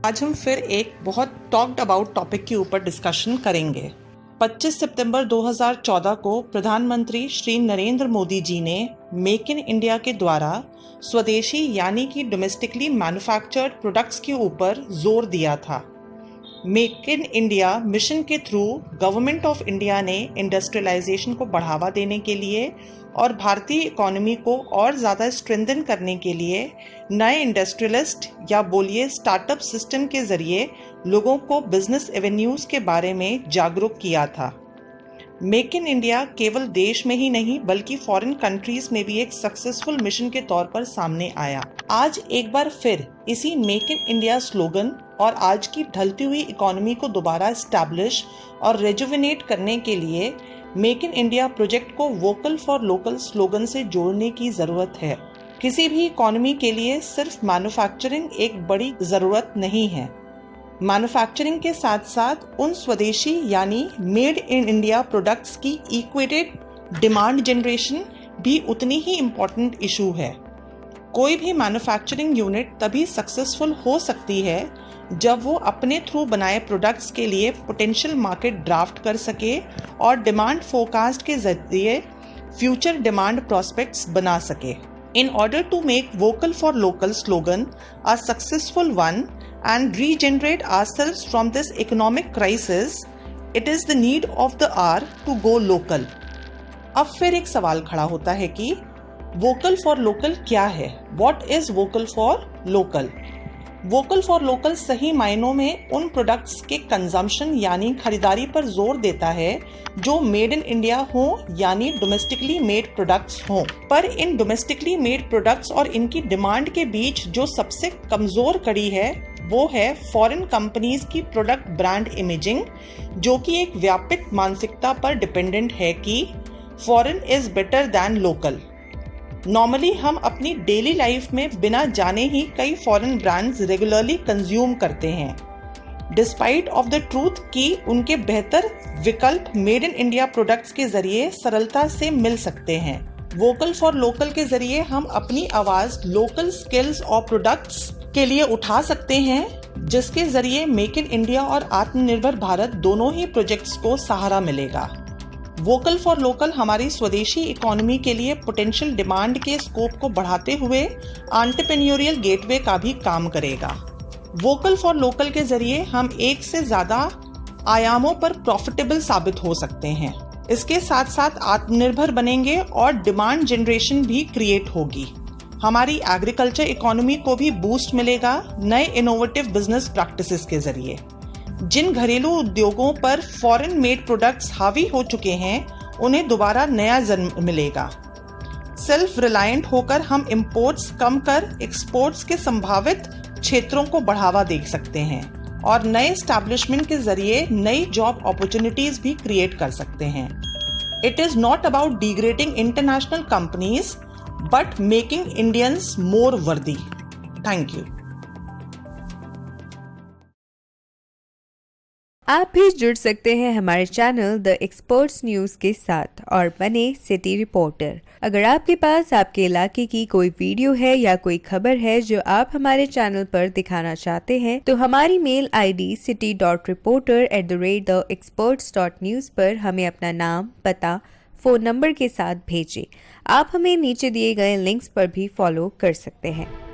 आज हम फिर एक बहुत टॉक्ड अबाउट टॉपिक के ऊपर डिस्कशन करेंगे। 25 सितंबर 2014 को प्रधानमंत्री श्री नरेंद्र मोदी जी ने मेक इन इंडिया के द्वारा स्वदेशी यानी कि डोमेस्टिकली मैन्युफैक्चर्ड प्रोडक्ट्स के ऊपर जोर दिया था। मेक इन इंडिया मिशन के थ्रू गवर्नमेंट ऑफ इंडिया ने इंडस्ट्रियलाइजेशन को बढ़ावा देने के लिए और भारतीय इकोनॉमी को और ज़्यादा स्ट्रेंथन करने के लिए नए इंडस्ट्रियलिस्ट या बोलिए स्टार्टअप सिस्टम के ज़रिए लोगों को बिजनेस एवेन्यूज़ के बारे में जागरूक किया था। मेक इन इंडिया केवल देश में ही नहीं बल्कि फॉरेन कंट्रीज में भी एक सक्सेसफुल मिशन के तौर पर सामने आया। आज एक बार फिर इसी मेक इन इंडिया स्लोगन और आज की ढलती हुई इकोनॉमी को दोबारा एस्टैब्लिश और रेजुविनेट करने के लिए मेक इन इंडिया प्रोजेक्ट को वोकल फॉर लोकल स्लोगन से जोड़ने की ज़रूरत है। किसी भी इकोनॉमी के लिए सिर्फ मैन्युफैक्चरिंग एक बड़ी ज़रूरत नहीं है। मैन्युफैक्चरिंग के साथ साथ उन स्वदेशी यानी मेड इन इंडिया प्रोडक्ट्स की इक्वेटेड डिमांड जनरेशन भी उतनी ही इम्पोर्टेंट इशू है। कोई भी मैन्युफैक्चरिंग यूनिट तभी सक्सेसफुल हो सकती है जब वो अपने थ्रू बनाए प्रोडक्ट्स के लिए पोटेंशियल मार्केट ड्राफ्ट कर सके और डिमांड फोरकास्ट के जरिए फ्यूचर डिमांड प्रोस्पेक्ट्स बना सके। In order to make vocal for local slogan a successful one and regenerate ourselves from this economic crisis, it is the need of the hour to go local. अब फिर एक सवाल खड़ा होता है कि वोकल फॉर लोकल क्या है? What is vocal for local? Vocal for local सही मायनों में उन प्रोडक्ट्स के कंजम्पशन यानी खरीदारी पर जोर देता है जो मेड इन इंडिया हो यानी डोमेस्टिकली मेड प्रोडक्ट्स हों। पर इन डोमेस्टिकली मेड प्रोडक्ट्स और इनकी डिमांड के बीच जो सबसे कमजोर कड़ी है वो है फॉरेन कंपनीज की प्रोडक्ट ब्रांड इमेजिंग, जो कि एक व्यापक मानसिकता पर डिपेंडेंट है कि foreign is better than local. Normally हम अपनी डेली लाइफ में बिना जाने ही कई फॉरेन ब्रांड्स रेगुलरली कंज्यूम करते हैं डिस्पाइट ऑफ द ट्रूथ कि उनके बेहतर विकल्प मेड इन इंडिया प्रोडक्ट्स के जरिए सरलता से मिल सकते हैं। वोकल फॉर लोकल के जरिए हम अपनी आवाज लोकल स्किल्स और प्रोडक्ट्स के लिए उठा सकते हैं, जिसके जरिए मेक इन इंडिया और आत्मनिर्भर भारत दोनों ही प्रोजेक्ट्स को सहारा मिलेगा। वोकल फॉर लोकल हमारी स्वदेशी इकोनॉमी के लिए पोटेंशियल डिमांड के स्कोप को बढ़ाते हुए एंटरप्रेन्योरियल गेटवे का भी काम करेगा। वोकल फॉर लोकल के जरिए हम एक से ज्यादा आयामों पर प्रॉफिटेबल साबित हो सकते हैं। इसके साथ साथ आत्मनिर्भर बनेंगे और डिमांड जनरेशन भी क्रिएट होगी। हमारी एग्रीकल्चर इकोनॉमी को भी बूस्ट मिलेगा नए इनोवेटिव बिजनेस प्रैक्टिसेस के जरिए। जिन घरेलू उद्योगों पर फॉरेन मेड प्रोडक्ट्स हावी हो चुके हैं उन्हें दोबारा नया जन्म मिलेगा। सेल्फ रिलायंट होकर हम इंपोर्ट्स कम कर एक्सपोर्ट्स के संभावित क्षेत्रों को बढ़ावा दे सकते हैं और नए एस्टैब्लिशमेंट के जरिए नई जॉब अपॉर्चुनिटीज भी क्रिएट कर सकते हैं। It is not about degrading international companies but making Indians more worthy. Thank you. आप भी जुड़ सकते हैं हमारे चैनल द एक्सपर्ट्स न्यूज़ के साथ और बने सिटी रिपोर्टर। अगर आपके पास आपके इलाके की कोई वीडियो है या कोई खबर है जो आप हमारे चैनल पर दिखाना चाहते हैं तो हमारी मेल आईडी city.reporter@theexperts.news पर हमें अपना नाम, पता, फ़ोन नंबर के साथ भेजें। आप हमें नीचे दिए गए लिंक्स पर भी फॉलो कर सकते हैं।